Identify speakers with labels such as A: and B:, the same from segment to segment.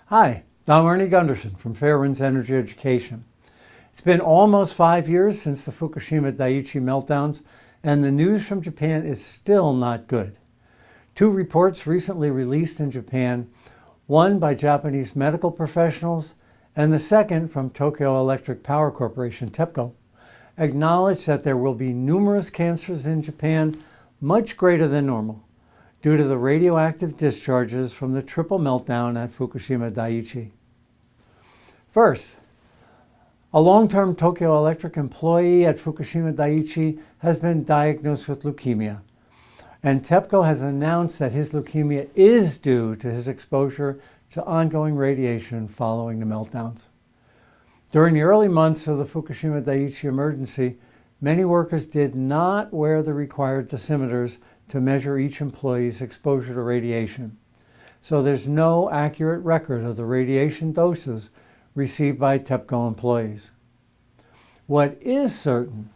A: Hi, I'm Arnie Gundersen from Fairewinds Energy Education. It's been almost 5 years since the Fukushima Daiichi meltdowns, and the news from Japan is still not good. 2 reports recently released in Japan, one by Japanese medical professionals and the second from Tokyo Electric Power Corporation, TEPCO, acknowledge that there will be numerous cancers in Japan much greater than normal due to the radioactive discharges from the triple meltdown at Fukushima Daiichi. First, a long-term Tokyo Electric employee at Fukushima Daiichi has been diagnosed with leukemia, and TEPCO has announced that his leukemia is due to his exposure to ongoing radiation following the meltdowns. During the early months of the Fukushima Daiichi emergency, many workers did not wear the required dosimeters to measure each employee's exposure to radiation. So there's no accurate record of the radiation doses received by TEPCO employees. What is certain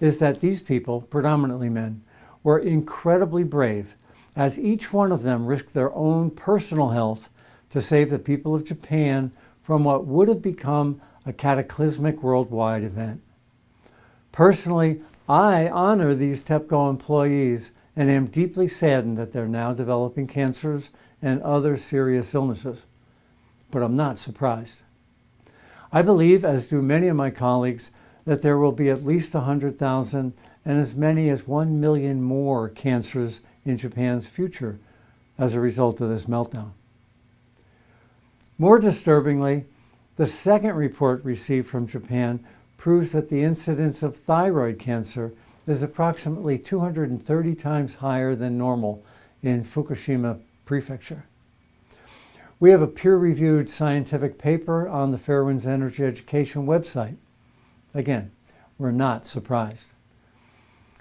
A: is that these people, predominantly men, were incredibly brave, as each one of them risked their own personal health to save the people of Japan from what would have become a cataclysmic worldwide event. Personally, I honor these TEPCO employees and am deeply saddened that they're now developing cancers and other serious illnesses. But I'm not surprised. I believe, as do many of my colleagues, that there will be at least 100,000 and as many as 1 million more cancers in Japan's future as a result of this meltdown. More disturbingly, the second report received from Japan proves that the incidence of thyroid cancer is approximately 230 times higher than normal in Fukushima Prefecture. We have a peer-reviewed scientific paper on the Fairewinds Energy Education website. Again, we're not surprised.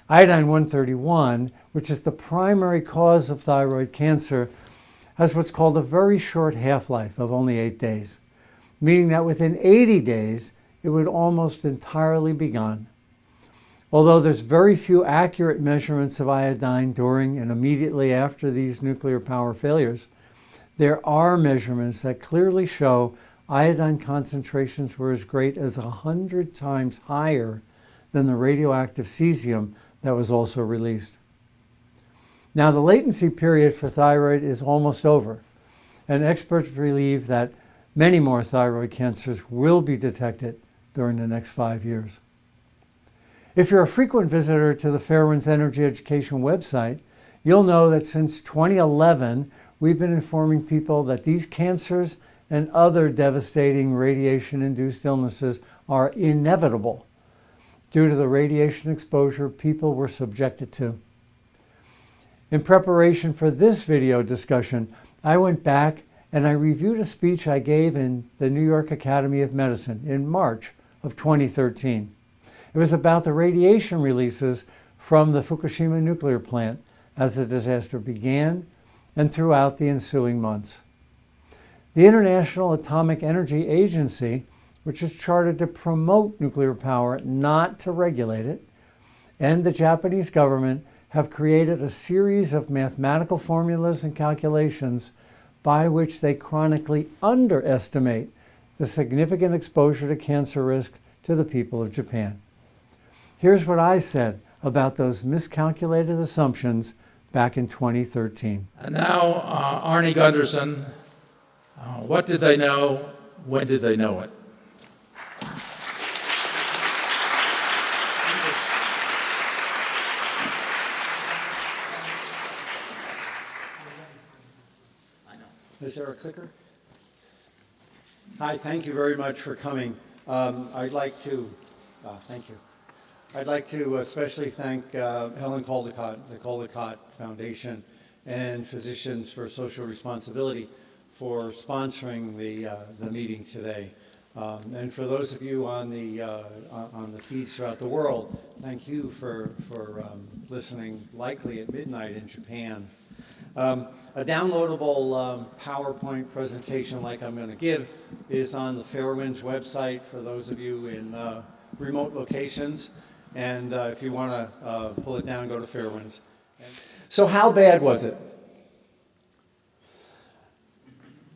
A: Iodine-131, which is the primary cause of thyroid cancer, has what's called a very short half-life of only 8 days, meaning that within 80 days, it would almost entirely be gone. Although there's very few accurate measurements of iodine during and immediately after these nuclear power failures, there are measurements that clearly show iodine concentrations were as great as 100 times higher than the radioactive cesium that was also released. Now, the latency period for thyroid is almost over, and experts believe that many more thyroid cancers will be detected during the next 5 years. If you're a frequent visitor to the Fairewinds Energy Education website, you'll know that since 2011, we've been informing people that these cancers and other devastating radiation-induced illnesses are inevitable due to the radiation exposure people were subjected to. In preparation for this video discussion, I went back and I reviewed a speech I gave in the New York Academy of Medicine in March of 2013. It was about the radiation releases from the Fukushima nuclear plant as the disaster began and throughout the ensuing months. The International Atomic Energy Agency, which is chartered to promote nuclear power, not to regulate it, and the Japanese government have created a series of mathematical formulas and calculations by which they chronically underestimate the significant exposure to cancer risk to the people of Japan. Here's what I said about those miscalculated assumptions back in 2013.
B: And now, Arnie Gundersen, what did they know? When did they know it?
A: Is there a clicker? Hi, thank you very much for coming. I'd like to especially thank Helen Caldecott, the Caldecott Foundation, and Physicians for Social Responsibility for sponsoring the meeting today. And for those of you on the feeds throughout the world, thank you for listening, likely at midnight in Japan. A downloadable PowerPoint presentation like I'm going to give is on the Fairewinds website for those of you in remote locations. And if you want to pull it down, go to Fairewinds. So how bad was it?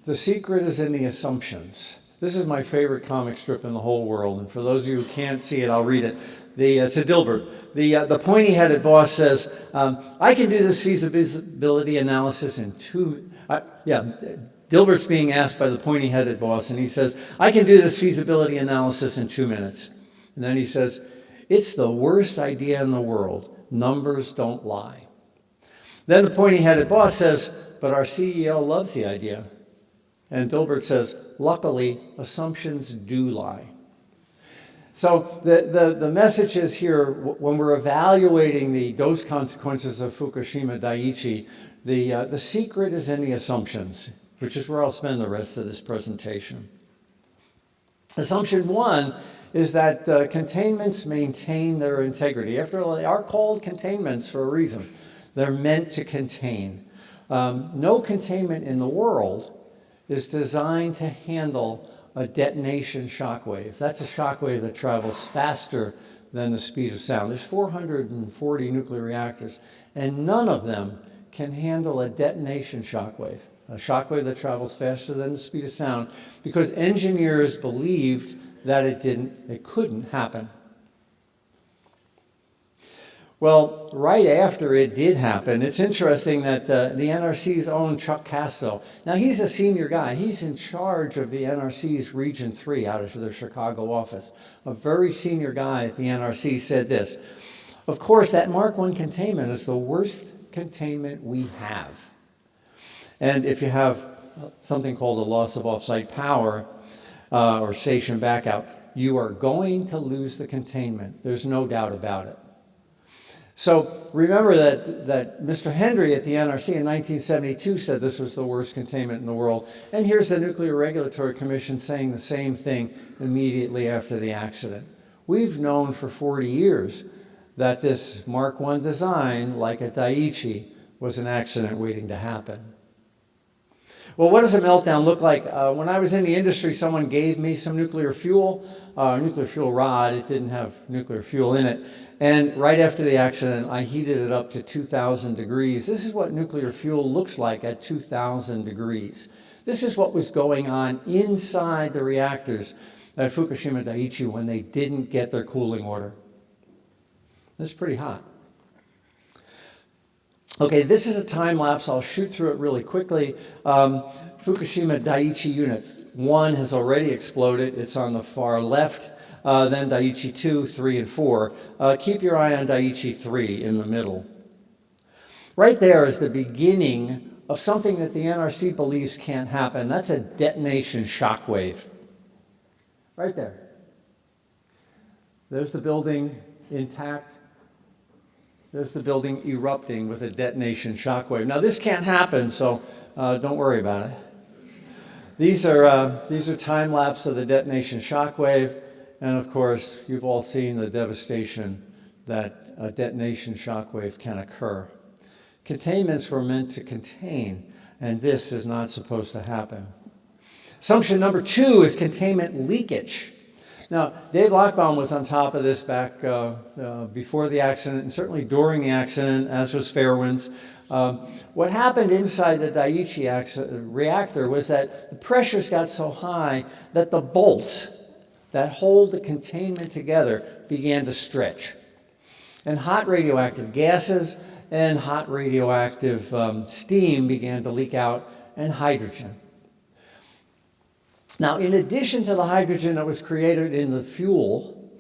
A: The secret is in the assumptions. This is my favorite comic strip in the whole world, and for those of you who can't see it, I'll read it. It's a Dilbert. The pointy-headed boss says, I can do this feasibility analysis in Dilbert's being asked by the pointy-headed boss, and he says, I can do this feasibility analysis in 2 minutes. And then he says, it's the worst idea in the world. Numbers don't lie. Then the pointy-headed boss says, but our CEO loves the idea. And Dilbert says, luckily, assumptions do lie. So the message is here, when we're evaluating the dose consequences of Fukushima Daiichi, the secret is in the assumptions, which is where I'll spend the rest of this presentation. Assumption 1 is that containments maintain their integrity. After all, they are called containments for a reason. They're meant to contain. No containment in the world is designed to handle a detonation shockwave. That's a shockwave that travels faster than the speed of sound. There's 440 nuclear reactors, and none of them can handle a detonation shockwave, a shockwave that travels faster than the speed of sound, because engineers believed that it couldn't happen. Well, right after it did happen, it's interesting that the NRC's own Chuck Casto, now he's a senior guy. He's in charge of the NRC's Region 3 out of their Chicago office. A very senior guy at the NRC said this, of course, that Mark I containment is the worst containment we have. And if you have something called a loss of offsite power or station backout, you are going to lose the containment. There's no doubt about it. So remember that Mr. Hendry at the NRC in 1972 said this was the worst containment in the world. And here's the Nuclear Regulatory Commission saying the same thing immediately after the accident. We've known for 40 years that this Mark I design, like at Daiichi, was an accident waiting to happen. Well, what does a meltdown look like? When I was in the industry, someone gave me some nuclear fuel rod. It didn't have nuclear fuel in it. And right after the accident, I heated it up to 2,000 degrees. This is what nuclear fuel looks like at 2,000 degrees. This is what was going on inside the reactors at Fukushima Daiichi when they didn't get their cooling order. It's pretty hot. Okay, this is a time lapse. I'll shoot through it really quickly. Fukushima Daiichi units. 1 has already exploded. It's on the far left. Then Daiichi 2, 3, and 4. Keep your eye on Daiichi 3 in the middle. Right there is the beginning of something that the NRC believes can't happen. That's a detonation shockwave. Right there. There's the building intact. There's the building erupting with a detonation shockwave. Now this can't happen, so don't worry about it. These are time lapse of the detonation shockwave, and of course you've all seen the devastation that a detonation shockwave can occur. Containments were meant to contain, and this is not supposed to happen. Assumption number 2 is containment leakage. Now, Dave Lochbaum was on top of this back before the accident, and certainly during the accident, as was Fairewinds. What happened inside the Daiichi reactor was that the pressures got so high that the bolts that hold the containment together began to stretch. And hot radioactive gases and hot radioactive steam began to leak out, and hydrogen. Now, in addition to the hydrogen that was created in the fuel,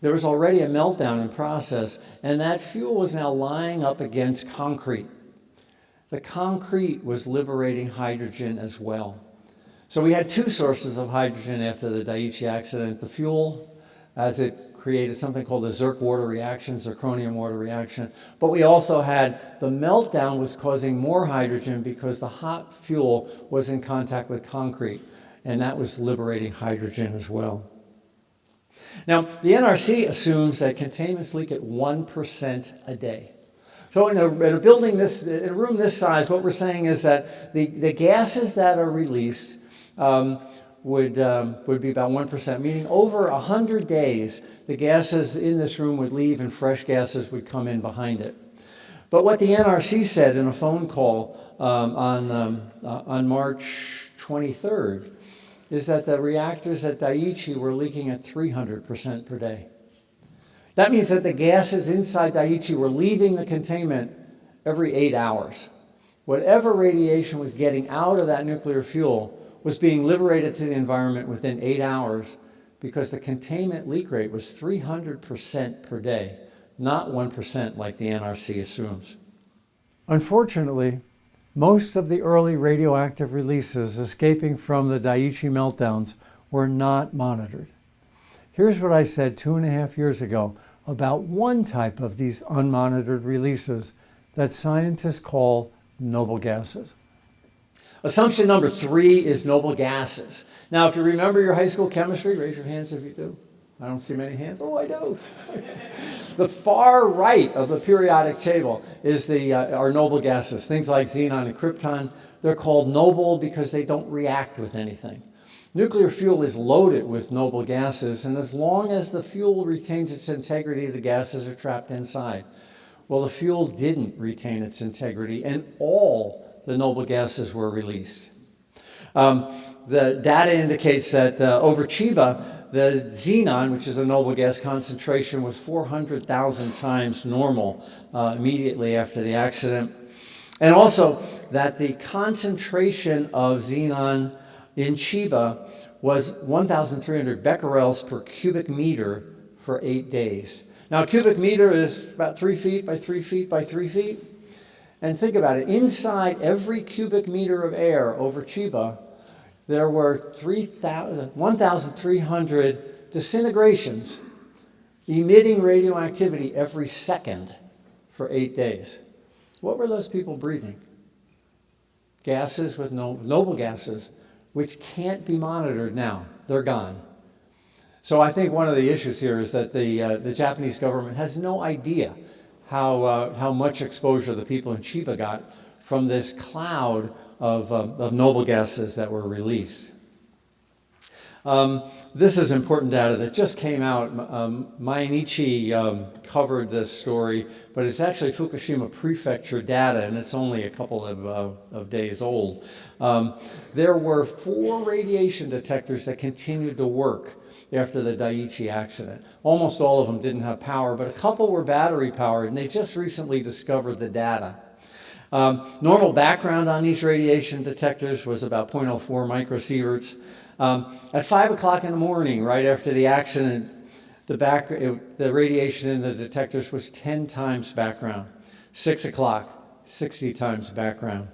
A: there was already a meltdown in process, and that fuel was now lying up against concrete. The concrete was liberating hydrogen as well. So we had 2 sources of hydrogen after the Daiichi accident. The fuel, as it created something called a Zirk water reaction, zirconium water reaction. But we also had the meltdown was causing more hydrogen because the hot fuel was in contact with concrete, and that was liberating hydrogen as well. Now, the NRC assumes that containments leak at 1% a day. So in a building this, in a room this size, what we're saying is that the gases that are released would be about 1%, meaning over 100 days, the gases in this room would leave and fresh gases would come in behind it. But what the NRC said in a phone call on March 23rd is that the reactors at Daiichi were leaking at 300% per day. That means that the gases inside Daiichi were leaving the containment every 8 hours. Whatever radiation was getting out of that nuclear fuel was being liberated to the environment within 8 hours, because the containment leak rate was 300% per day, not 1% like the NRC assumes. Unfortunately, most of the early radioactive releases escaping from the Daiichi meltdowns were not monitored. Here's what I said 2.5 years ago about one type of these unmonitored releases that scientists call noble gases. Assumption number 3 is noble gases. Now, if you remember your high school chemistry, raise your hands if you do. I don't see many hands. Oh, I do. The far right of the periodic table is our noble gases. Things like xenon and krypton. They're called noble because they don't react with anything. Nuclear fuel is loaded with noble gases, and as long as the fuel retains its integrity, the gases are trapped inside. Well, the fuel didn't retain its integrity, and all the noble gases were released. The data indicates that over Chiba, the xenon, which is a noble gas concentration, was 400,000 times normal immediately after the accident. And also that the concentration of xenon in Chiba was 1,300 becquerels per cubic meter for 8 days. Now, a cubic meter is about 3 feet by 3 feet by 3 feet. And think about it. Inside every cubic meter of air over Chiba, there were 1,300 disintegrations emitting radioactivity every second for 8 days. What were those people breathing? Gases with noble gases, which can't be monitored now. They're gone. So I think one of the issues here is that the Japanese government has no idea how much exposure the people in Chiba got from this cloud of noble gases that were released. This is important data that just came out. Mainichi covered this story, but it's actually Fukushima Prefecture data, and it's only a couple of days old. There were 4 radiation detectors that continued to work after the Daiichi accident. Almost all of them didn't have power, but a couple were battery powered, and they just recently discovered the data. Normal background on these radiation detectors was about 0.04 microsieverts. At 5 o'clock in the morning, right after the accident, the radiation in the detectors was 10 times background. 6 o'clock, 60 times background.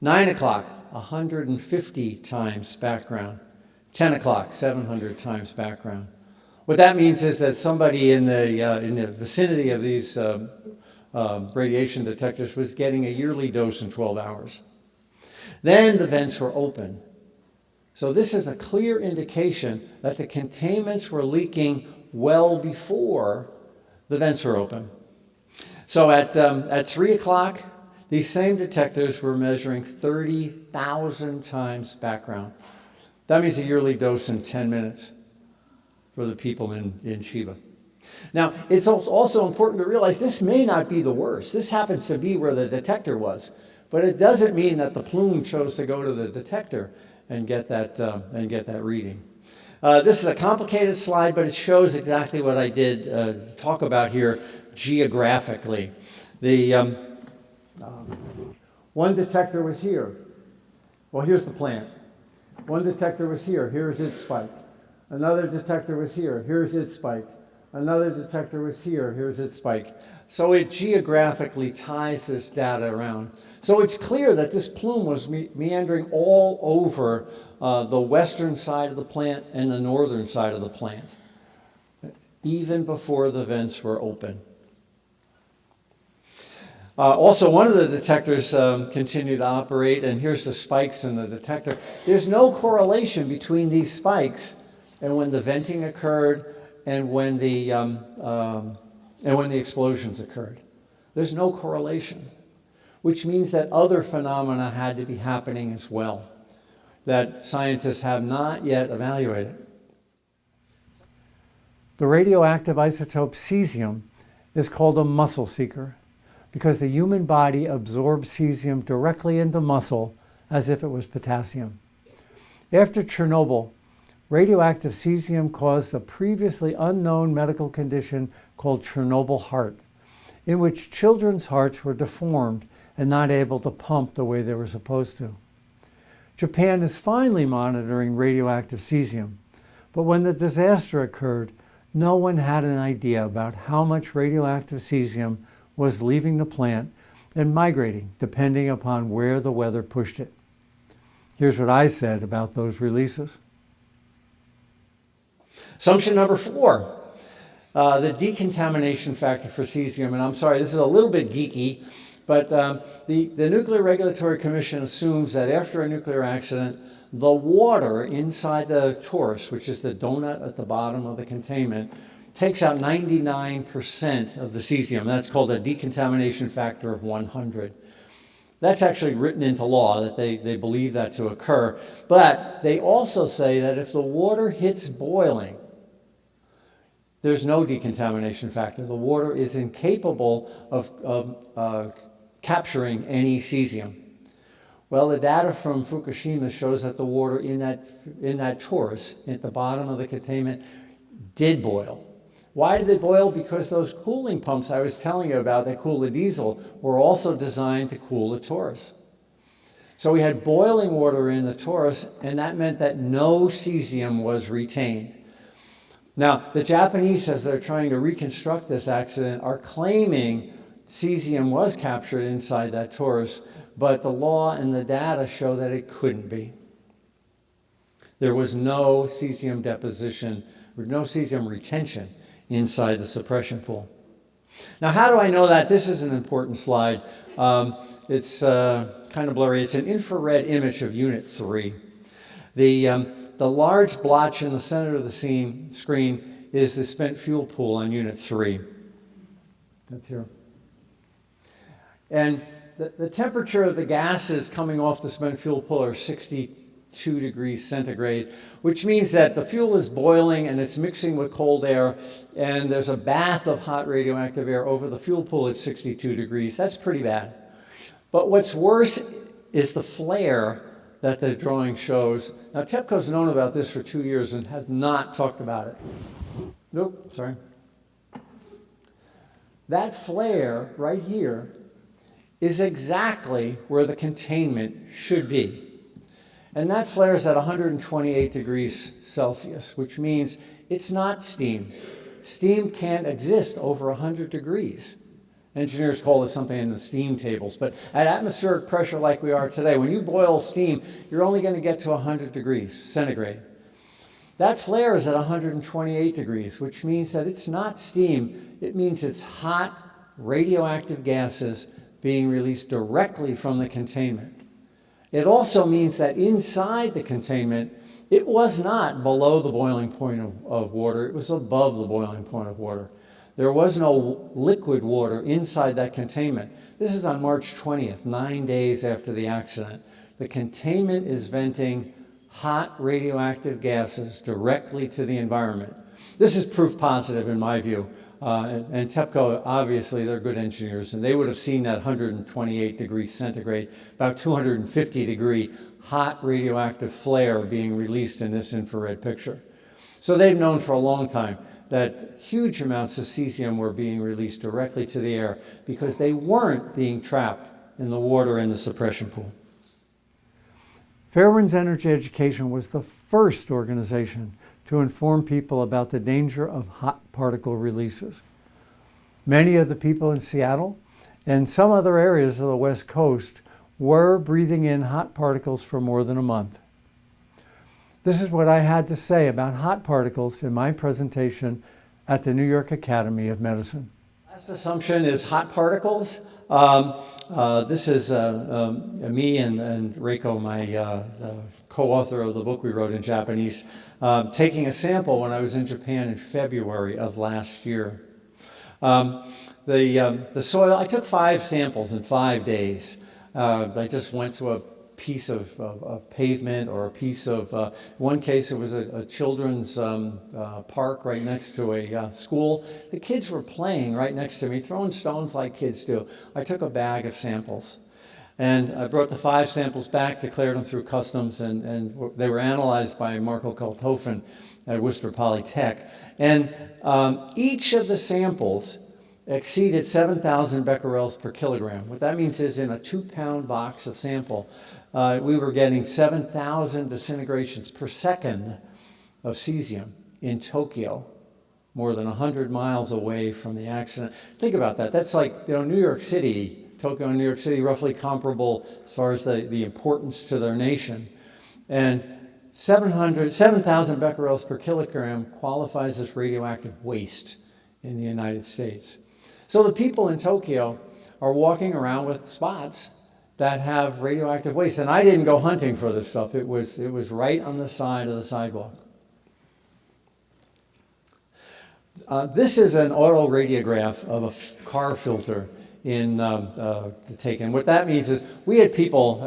A: 9 o'clock, 150 times background. 10 o'clock, 700 times background. What that means is that somebody in the vicinity of these radiation detectors was getting a yearly dose in 12 hours. Then the vents were open. So this is a clear indication that the containments were leaking well before the vents were open. So at 3 o'clock, these same detectors were measuring 30,000 times background. That means a yearly dose in 10 minutes for the people in Chiba. Now, it's also important to realize this may not be the worst. This happens to be where the detector was, but it doesn't mean that the plume chose to go to the detector and get that reading. This is a complicated slide, but it shows exactly what I did talk about here geographically. The one detector was here. Well, here's the plant. One detector was here. Here's its spike. Another detector was here. Here's its spike. Another detector was here. Here's its spike. So it geographically ties this data around. So it's clear that this plume was meandering all over the western side of the plant and the northern side of the plant, even before the vents were open. Also, one of the detectors continued to operate, and here's the spikes in the detector. There's no correlation between these spikes and when the venting occurred and when the explosions occurred. There's no correlation, which means that other phenomena had to be happening as well that scientists have not yet evaluated. The radioactive isotope cesium is called a muscle seeker because the human body absorbs cesium directly into muscle as if it was potassium. After Chernobyl, radioactive cesium caused a previously unknown medical condition called Chernobyl heart, in which children's hearts were deformed and not able to pump the way they were supposed to. Japan is finally monitoring radioactive cesium, but when the disaster occurred, no one had an idea about how much radioactive cesium was leaving the plant and migrating depending upon where the weather pushed it. Here's what I said about those releases. Assumption number 4, the decontamination factor for cesium. And I'm sorry, this is a little bit geeky, but the Nuclear Regulatory Commission assumes that after a nuclear accident, the water inside the torus, which is the donut at the bottom of the containment, takes out 99% of the cesium. That's called a decontamination factor of 100. That's actually written into law that they believe that to occur. But they also say that if the water hits boiling, there's no decontamination factor. The water is incapable of capturing any cesium. Well, the data from Fukushima shows that the water in that torus at the bottom of the containment did boil. Why did it boil? Because those cooling pumps I was telling you about that cool the diesel were also designed to cool the torus. So we had boiling water in the torus, and that meant that no cesium was retained. Now, the Japanese, as they're trying to reconstruct this accident, are claiming cesium was captured inside that torus, but the law and the data show that it couldn't be. There was no cesium deposition, or no cesium retention inside the suppression pool. Now, how do I know that? This is an important slide. It's kind of blurry. It's an infrared image of Unit 3. The large blotch in the center of the screen is the spent fuel pool on Unit 3. That's here. And the temperature of the gases coming off the spent fuel pool are 62 degrees centigrade, which means that the fuel is boiling and it's mixing with cold air, and there's a bath of hot radioactive air over the fuel pool at 62 degrees. That's pretty bad. But what's worse is the flare that the drawing shows. Now, TEPCO's known about this for 2 years and has not talked about it. Nope, sorry. That flare right here is exactly where the containment should be. And that flare is at 128 degrees Celsius, which means it's not steam. Steam can't exist over 100 degrees. Engineers call this something in the steam tables, but at atmospheric pressure like we are today, when you boil steam, you're only going to get to 100 degrees centigrade. That flare is at 128 degrees, which means that it's not steam. It means it's hot radioactive gases being released directly from the containment. It also means that inside the containment, it was not below the boiling point of water, it was above the boiling point of water. There was no liquid water inside that containment. This is on March 20th, 9 days after the accident. The containment is venting hot radioactive gases directly to the environment. This is proof positive in my view. And TEPCO, obviously, they're good engineers, and they would have seen that 128 degrees centigrade, about 250 degree hot radioactive flare being released in this infrared picture. So they've known for a long time that huge amounts of cesium were being released directly to the air because they weren't being trapped in the water in the suppression pool. Fairewinds Energy Education was the first organization to inform people about the danger of hot particle releases. Many of the people in Seattle and some other areas of the West Coast were breathing in hot particles for more than a month. This is what I had to say about hot particles in my presentation at the New York Academy of Medicine. Last assumption is hot particles. This is me and Reiko, my co-author of the book we wrote in Japanese, taking a sample when I was in Japan in February of last year. The soil, I took 5 samples in 5 days. I just went to piece of pavement or a piece of, one case it was a children's park right next to a school. The kids were playing right next to me, throwing stones like kids do. I took a bag of samples. And I brought the 5 samples back, declared them through customs, and they were analyzed by Marco Kaltofen at Worcester Polytech. And each of the samples exceeded 7,000 becquerels per kilogram. What that means is in a 2-pound box of sample, we were getting 7,000 disintegrations per second of cesium in Tokyo, more than 100 miles away from the accident. Think about that. That's like, New York City, Tokyo and New York City, roughly comparable as far as the importance to their nation. And 7,000 becquerels per kilogram qualifies as radioactive waste in the United States. So the people in Tokyo are walking around with spots that have radioactive waste. And I didn't go hunting for this stuff. It was right on the side of the sidewalk. This is an autoradiograph of a car filter in taken. What that means is we had people,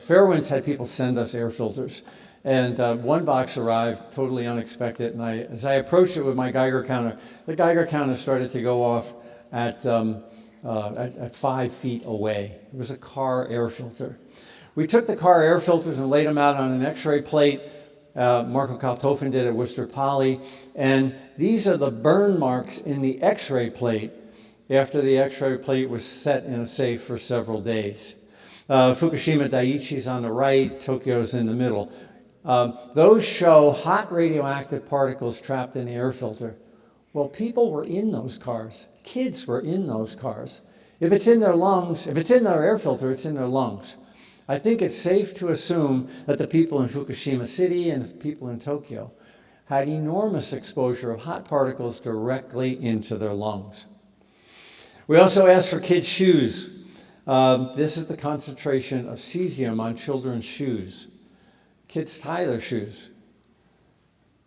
A: Fairewinds had people send us air filters. And one box arrived totally unexpected. And as I approached it with my Geiger counter, the Geiger counter started to go off at 5 feet away. It was a car air filter. We took the car air filters and laid them out on an X-ray plate. Marco Kaltofen did at Worcester Poly. And these are the burn marks in the X-ray plate after the X-ray plate was set in a safe for several days. Fukushima Daiichi is on the right, Tokyo's in the middle. Those show hot radioactive particles trapped in the air filter. Well, people were in those cars. Kids were in those cars. If it's in their lungs, if it's in their air filter, it's in their lungs. I think it's safe to assume that the people in Fukushima City and people in Tokyo had enormous exposure of hot particles directly into their lungs. We also asked for kids' shoes. This is the concentration of cesium on children's shoes. Kids tie their shoes.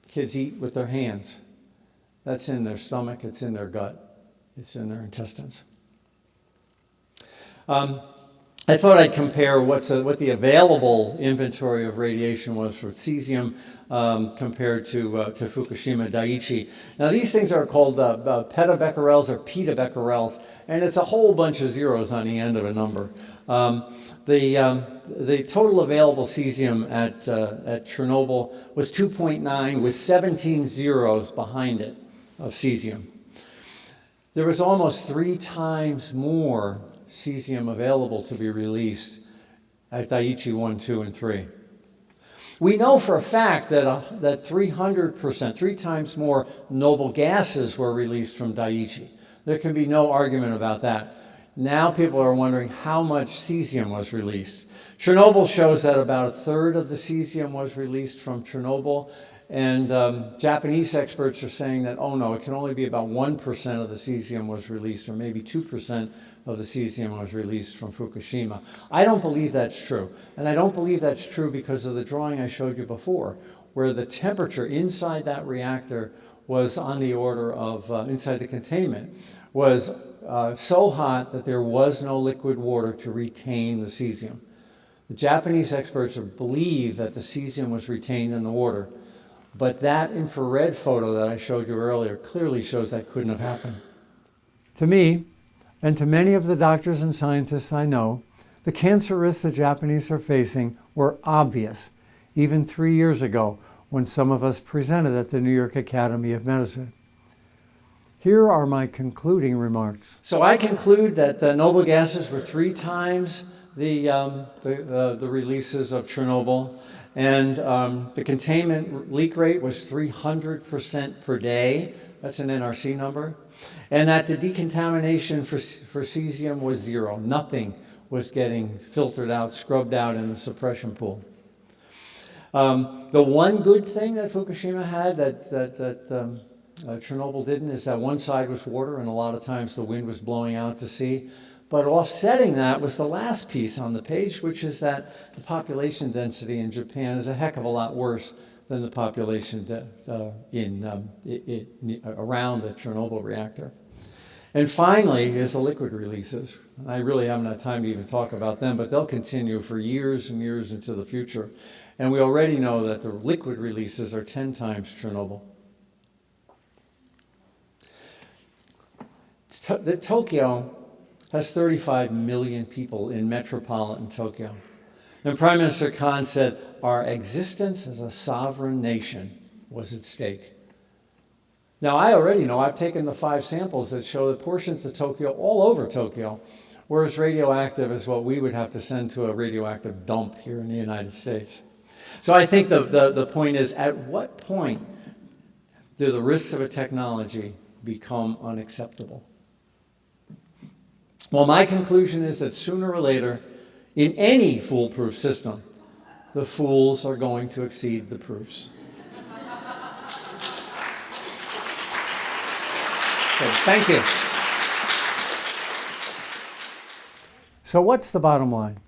A: Kids eat with their hands. That's in their stomach, it's in their gut, it's in their intestines. I thought I'd compare what the available inventory of radiation was for cesium compared to Fukushima Daiichi. Now these things are called petabecquerels or petabecquerels, and it's a whole bunch of zeros on the end of a number. The total available cesium at Chernobyl was 2.9 with 17 zeros behind it of cesium. There was almost 3 times more cesium available to be released at Daiichi 1, 2, and 3. We know for a fact that 300%, 3 times more noble gases were released from Daiichi. There can be no argument about that. Now people are wondering how much cesium was released. Chernobyl shows that about 1/3 of the cesium was released from Chernobyl, and Japanese experts are saying that, oh no, it can only be about 1% of the cesium was released, or maybe 2% of the cesium was released from Fukushima. I don't believe that's true, and I don't believe that's true because of the drawing I showed you before, where the temperature inside that reactor was on the order of, inside the containment, was so hot that there was no liquid water to retain the cesium. The Japanese experts believe that the cesium was retained in the water, but that infrared photo that I showed you earlier clearly shows that couldn't have happened. To me, and to many of the doctors and scientists I know, the cancer risks the Japanese are facing were obvious, even 3 years ago when some of us presented at the New York Academy of Medicine. Here are my concluding remarks. So I conclude that the noble gases were 3 times the releases of Chernobyl, and the containment leak rate was 300% per day. That's an NRC number. And that the decontamination for cesium was 0. Nothing was getting filtered out, scrubbed out in the suppression pool. The one good thing that Fukushima had that Chernobyl didn't is that one side was water, and a lot of times the wind was blowing out to sea. But offsetting that was the last piece on the page, which is that the population density in Japan is a heck of a lot worse than the population around the Chernobyl reactor. And finally is the liquid releases. I really haven't had time to even talk about them, but they'll continue for years and years into the future. And we already know that the liquid releases are 10 times Chernobyl. Tokyo has 35 million people in metropolitan Tokyo. And Prime Minister Khan said, our existence as a sovereign nation was at stake. Now, I already know, I've taken the 5 samples that show that portions of Tokyo, all over Tokyo, were as radioactive as what we would have to send to a radioactive dump here in the United States. So I think the point is, at what point do the risks of a technology become unacceptable? Well, my conclusion is that sooner or later, in any foolproof system, the fools are going to exceed the proofs. Okay, thank you. So what's the bottom line?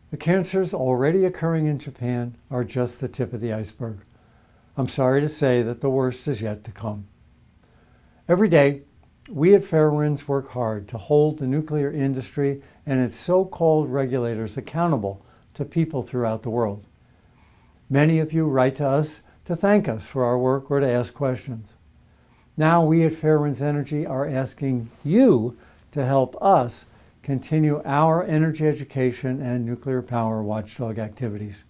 A: The cancers already occurring in Japan are just the tip of the iceberg. I'm sorry to say that the worst is yet to come. Every day, we at Fairewinds work hard to hold the nuclear industry and its so-called regulators accountable to people throughout the world. Many of you write to us to thank us for our work or to ask questions. Now we at Fairewinds Energy are asking you to help us continue our energy education and nuclear power watchdog activities.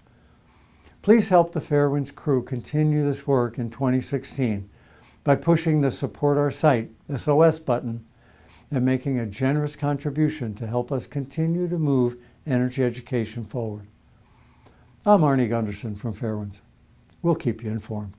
A: Please help the Fairewinds crew continue this work in 2016 by pushing the Support Our Site SOS button and making a generous contribution to help us continue to move energy education forward. I'm Arnie Gundersen from Fairewinds. We'll keep you informed.